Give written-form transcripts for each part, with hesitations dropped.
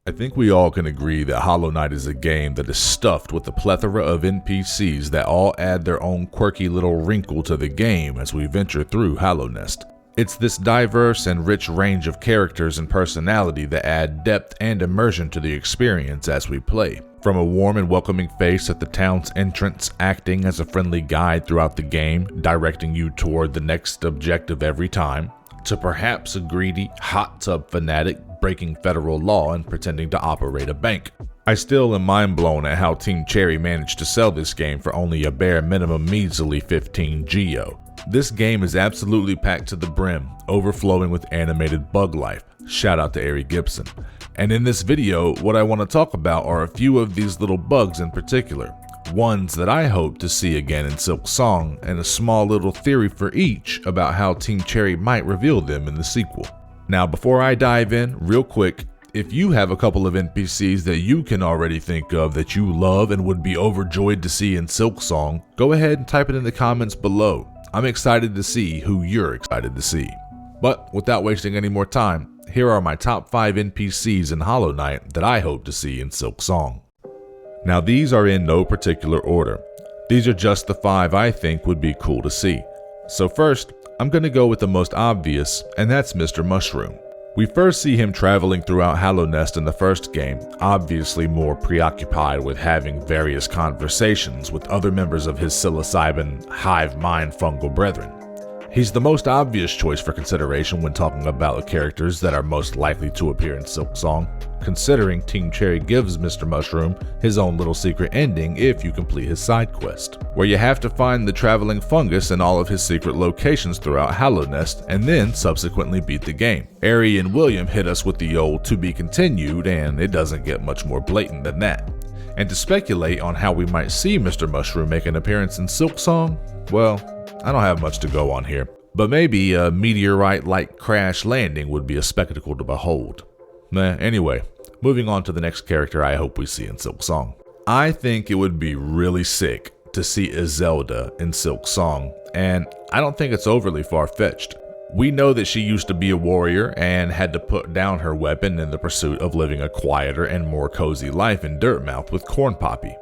I think we all can agree that Hollow Knight is a game that is stuffed with a plethora of NPCs that all add their own quirky little wrinkle to the game as we venture through Hallownest. It's this diverse and rich range of characters and personality that add depth and immersion to the experience as we play. From a warm and welcoming face at the town's entrance acting as a friendly guide throughout the game, directing you toward the next objective every time, to perhaps a greedy, hot tub fanatic breaking federal law and pretending to operate a bank. I still am mind blown at how Team Cherry managed to sell this game for only a bare minimum measly 15 geo. This game is absolutely packed to the brim, overflowing with animated bug life. Shout out to Ari Gibson. And in this video, what I want to talk about are a few of these little bugs in particular. Ones that I hope to see again in Silksong, and a small little theory for each about how Team Cherry might reveal them in the sequel. Now before I dive in, real quick, if you have a couple of NPCs that you can already think of that you love and would be overjoyed to see in Silksong, go ahead and type it in the comments below. I'm excited to see who you're excited to see. But without wasting any more time, here are my top 5 NPCs in Hollow Knight that I hope to see in Silksong. Now these are in no particular order. These are just the 5 I think would be cool to see. So first, I'm going to go with the most obvious, and that's Mr. Mushroom. We first see him traveling throughout Hallownest in the first game, obviously more preoccupied with having various conversations with other members of his psilocybin hive mind fungal brethren. He's the most obvious choice for consideration when talking about characters that are most likely to appear in Silksong, considering Team Cherry gives Mr. Mushroom his own little secret ending if you complete his side quest, where you have to find the traveling fungus in all of his secret locations throughout Hallownest and then subsequently beat the game. Ari and William hit us with the old to be continued, and it doesn't get much more blatant than that. And to speculate on how we might see Mr. Mushroom make an appearance in Silksong, well, I don't have much to go on here, but maybe a meteorite-like crash landing would be a spectacle to behold. Anyway, moving on to the next character I hope we see in Silksong. I think it would be really sick to see a Zelda in Silksong, and I don't think it's overly far-fetched. We know that she used to be a warrior and had to put down her weapon in the pursuit of living a quieter and more cozy life in Dirtmouth with Corn Poppy.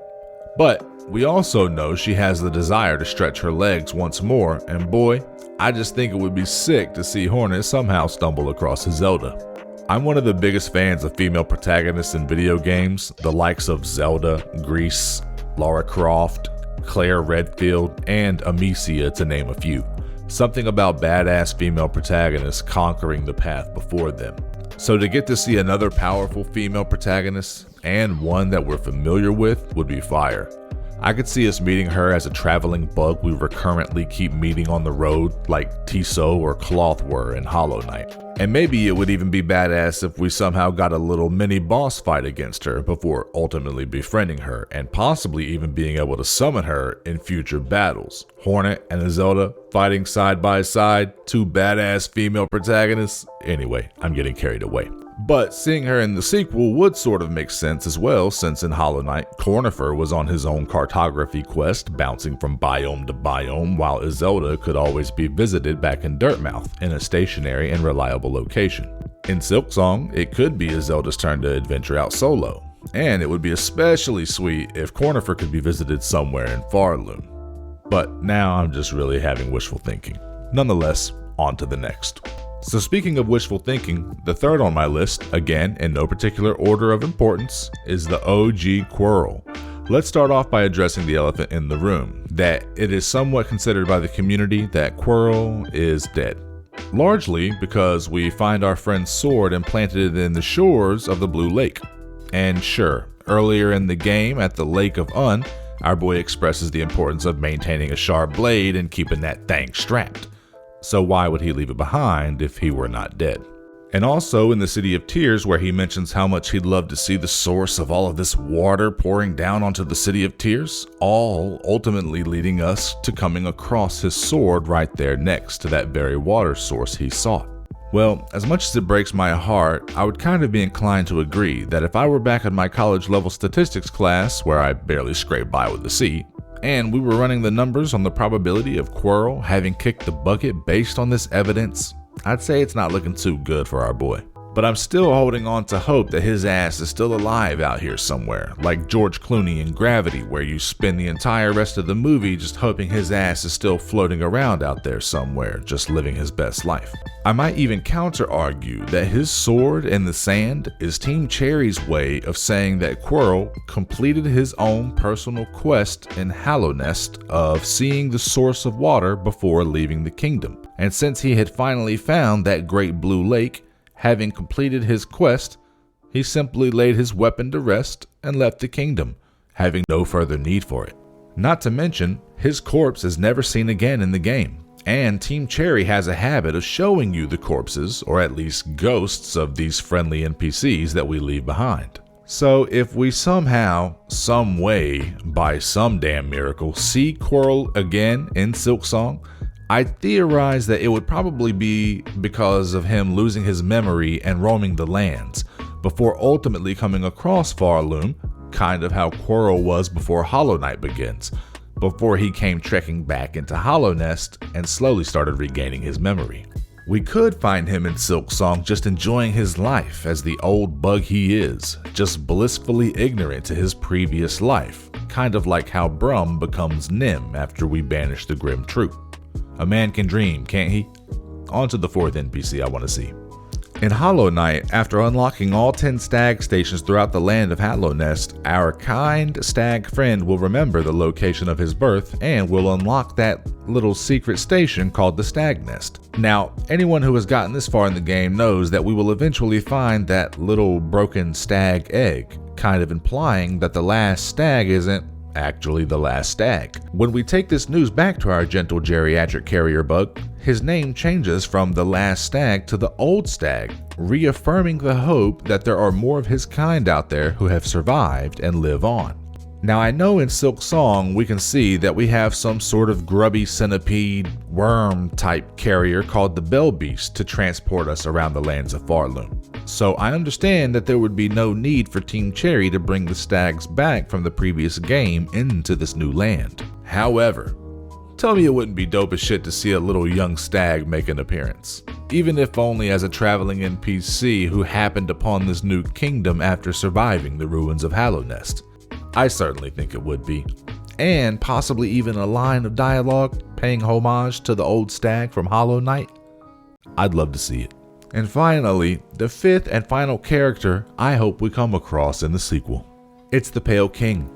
But we also know she has the desire to stretch her legs once more, and boy, I just think it would be sick to see Hornet somehow stumble across a Zelda. I'm one of the biggest fans of female protagonists in video games, the likes of Zelda, Grease, Lara Croft, Claire Redfield, and Amicia to name a few. Something about badass female protagonists conquering the path before them. So to get to see another powerful female protagonist, and one that we're familiar with, would be fire. I could see us meeting her as a traveling bug we recurrently keep meeting on the road like Tiso or Cloth were in Hollow Knight. And maybe it would even be badass if we somehow got a little mini boss fight against her before ultimately befriending her and possibly even being able to summon her in future battles. Hornet and Zelda fighting side by side, 2 badass female protagonists. Anyway, I'm getting carried away. But seeing her in the sequel would sort of make sense as well, since in Hollow Knight, Cornifer was on his own cartography quest, bouncing from biome to biome, while Izelda could always be visited back in Dirtmouth, in a stationary and reliable location. In Silksong, it could be Izelda's turn to adventure out solo, and it would be especially sweet if Cornifer could be visited somewhere in Pharloom. But now I'm just really having wishful thinking. Nonetheless, on to the next. So speaking of wishful thinking, the third on my list, again in no particular order of importance, is the OG Quarrel. Let's start off by addressing the elephant in the room, that it is somewhat considered by the community that Quarrel is dead. Largely because we find our friend's sword implanted in the shores of the Blue Lake. And sure, earlier in the game at the Lake of Un, our boy expresses the importance of maintaining a sharp blade and keeping that thing strapped. So why would he leave it behind if he were not dead? And also in the City of Tears, where he mentions how much he'd love to see the source of all of this water pouring down onto the City of Tears, all ultimately leading us to coming across his sword right there next to that very water source he sought. Well, as much as it breaks my heart, I would kind of be inclined to agree that if I were back in my college level statistics class, where I barely scraped by with a C, and we were running the numbers on the probability of Quarrel having kicked the bucket based on this evidence, I'd say it's not looking too good for our boy. But I'm still holding on to hope that his ass is still alive out here somewhere, like George Clooney in Gravity, where you spend the entire rest of the movie just hoping his ass is still floating around out there somewhere, just living his best life. I might even counter-argue that his sword in the sand is Team Cherry's way of saying that Quarrel completed his own personal quest in Hallownest of seeing the source of water before leaving the kingdom. And since he had finally found that great blue lake, having completed his quest, he simply laid his weapon to rest and left the kingdom, having no further need for it. Not to mention, his corpse is never seen again in the game, and Team Cherry has a habit of showing you the corpses, or at least ghosts, of these friendly NPCs that we leave behind. So if we somehow, some way, by some damn miracle, see Quarrel again in Silksong, I theorize that it would probably be because of him losing his memory and roaming the lands, before ultimately coming across Pharloom, kind of how Quarrel was before Hollow Knight begins, before he came trekking back into Hallownest and slowly started regaining his memory. We could find him in Silksong just enjoying his life as the old bug he is, just blissfully ignorant to his previous life, kind of like how Brum becomes Nim after we banish the Grim Troop. A man can dream, can't he? On to the fourth NPC I want to see. In Hollow Knight, after unlocking all 10 stag stations throughout the land of Hallownest, our kind stag friend will remember the location of his birth and will unlock that little secret station called the Stag Nest. Now, anyone who has gotten this far in the game knows that we will eventually find that little broken stag egg, kind of implying that the last stag isn't actually the last stag. When we take this news back to our gentle geriatric carrier bug, his name changes from the last stag to the old stag, reaffirming the hope that there are more of his kind out there who have survived and live on. Now I know in Silksong we can see that we have some sort of grubby centipede worm type carrier called the Bell Beast to transport us around the lands of Pharloom. So I understand that there would be no need for Team Cherry to bring the stags back from the previous game into this new land. However, tell me it wouldn't be dope as shit to see a little young stag make an appearance, even if only as a traveling NPC who happened upon this new kingdom after surviving the ruins of Hallownest. I certainly think it would be, and possibly even a line of dialogue paying homage to the old stag from Hollow Knight. I'd love to see it. And finally, the fifth and final character I hope we come across in the sequel. It's the Pale King.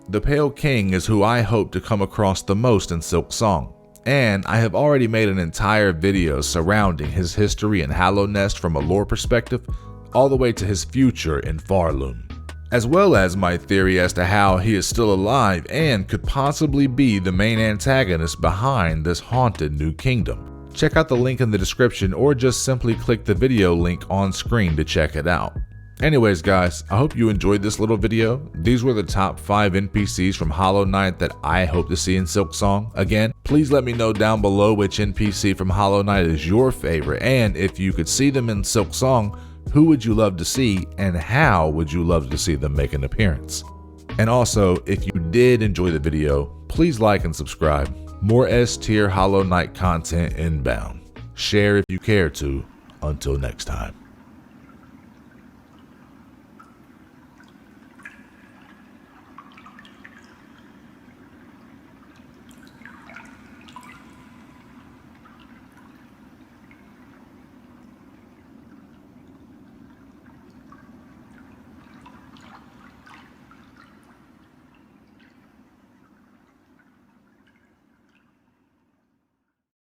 The Pale King is who I hope to come across the most in Silksong, and I have already made an entire video surrounding his history in Hallownest from a lore perspective, all the way to his future in Pharloom, as well as my theory as to how he is still alive and could possibly be the main antagonist behind this haunted new kingdom. Check out the link in the description or just simply click the video link on screen to check it out. Anyways guys, I hope you enjoyed this little video. These were the top 5 NPCs from Hollow Knight that I hope to see in Silksong. Again, please let me know down below which NPC from Hollow Knight is your favorite, and if you could see them in Silksong, who would you love to see and how would you love to see them make an appearance? And also, if you did enjoy the video, please like and subscribe. More S-tier Hollow Knight content inbound. Share if you care to. Until next time.